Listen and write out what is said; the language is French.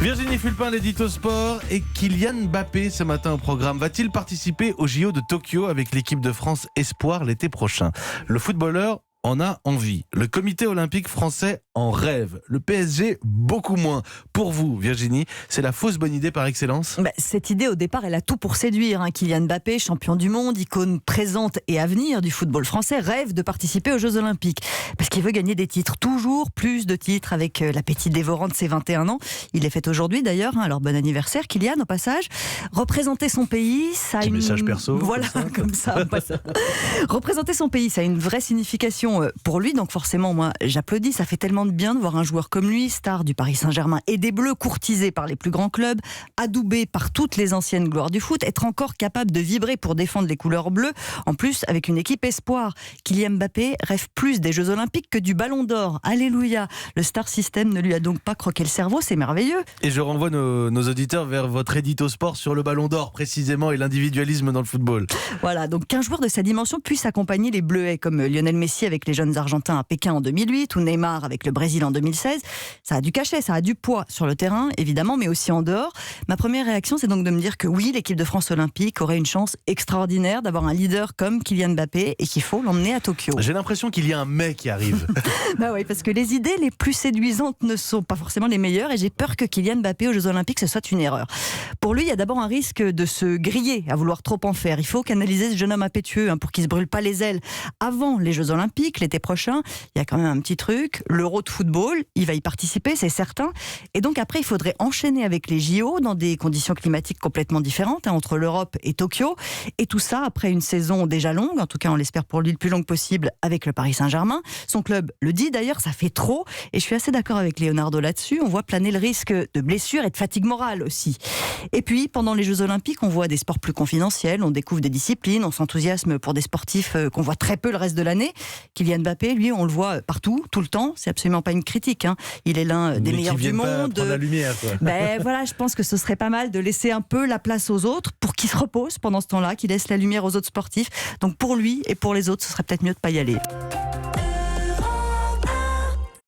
Virginie Fulpin, l'édito sport, et Kylian Mbappé ce matin au programme. Va-t-il participer au JO de Tokyo avec l'équipe de France Espoir l'été prochain? Le footballeur en a envie. Le comité olympique français en rêve. Le PSG, beaucoup moins. Pour vous, Virginie, c'est la fausse bonne idée par excellence? Cette idée, au départ, elle a tout pour séduire. Kylian Mbappé, champion du monde, icône présente et à venir du football français, rêve de participer aux Jeux Olympiques. Parce qu'il veut gagner des titres, toujours plus de titres, avec l'appétit dévorant de ses 21 ans. Il est fête aujourd'hui d'ailleurs, alors bon anniversaire Kylian au passage. Représenter son pays, ça a Petit une... message perso. Voilà, comme ça. Représenter son pays, ça a une vraie signification pour lui, donc forcément, moi, j'applaudis. Ça fait tellement de bien de voir un joueur comme lui, star du Paris Saint-Germain et des Bleus, courtisé par les plus grands clubs, adoubé par toutes les anciennes gloires du foot, être encore capable de vibrer pour défendre les couleurs bleues, en plus avec une équipe espoir. Kylian Mbappé rêve plus des Jeux Olympiques que du Ballon d'Or. Alléluia. Le Star System ne lui a donc pas croqué le cerveau, c'est merveilleux. Et je renvoie nos auditeurs vers votre édito sport sur le Ballon d'Or, précisément, et l'individualisme dans le football. Voilà, donc qu'un joueur de sa dimension puisse accompagner les Bleuets, comme Lionel Messi avec les jeunes Argentins à Pékin en 2008, ou Neymar avec le Brésil en 2016, ça a du cachet, ça a du poids sur le terrain, évidemment, mais aussi en dehors. Ma première réaction, c'est donc de me dire que oui, l'équipe de France olympique aurait une chance extraordinaire d'avoir un leader comme Kylian Mbappé et qu'il faut l'emmener à Tokyo. J'ai l'impression qu'il y a un mais qui arrive. Oui, parce que les idées les plus séduisantes ne sont pas forcément les meilleures et j'ai peur que Kylian Mbappé aux Jeux Olympiques, ce soit une erreur. Pour lui, il y a d'abord un risque de se griller à vouloir trop en faire. Il faut canaliser ce jeune homme impétueux pour qu'il ne se brûle pas les ailes avant les Jeux Olympiques, l'été prochain. Il y a quand même un petit truc, l'Euro de football, il va y participer, c'est certain. Et donc après, il faudrait enchaîner avec les JO dans des conditions climatiques complètement différentes entre l'Europe et Tokyo. Et tout ça après une saison déjà longue, en tout cas on l'espère pour lui le plus longue possible avec le Paris Saint-Germain. Son club le dit d'ailleurs, ça fait trop. Et je suis assez d'accord avec Leonardo là-dessus. On voit planer le risque de blessure et de fatigue morale aussi. Et puis, pendant les Jeux Olympiques, on voit des sports plus confidentiels, on découvre des disciplines, on s'enthousiasme pour des sportifs qu'on voit très peu le reste de l'année. Kylian Mbappé, lui, on le voit partout, tout le temps. C'est absolument pas une critique. Il est l'un des meilleurs du monde. Prendre la lumière, quoi. Voilà, je pense que ce serait pas mal de laisser un peu la place aux autres pour qu'ils se reposent pendant ce temps-là, qu'ils laissent la lumière aux autres sportifs. Donc pour lui et pour les autres, ce serait peut-être mieux de pas y aller.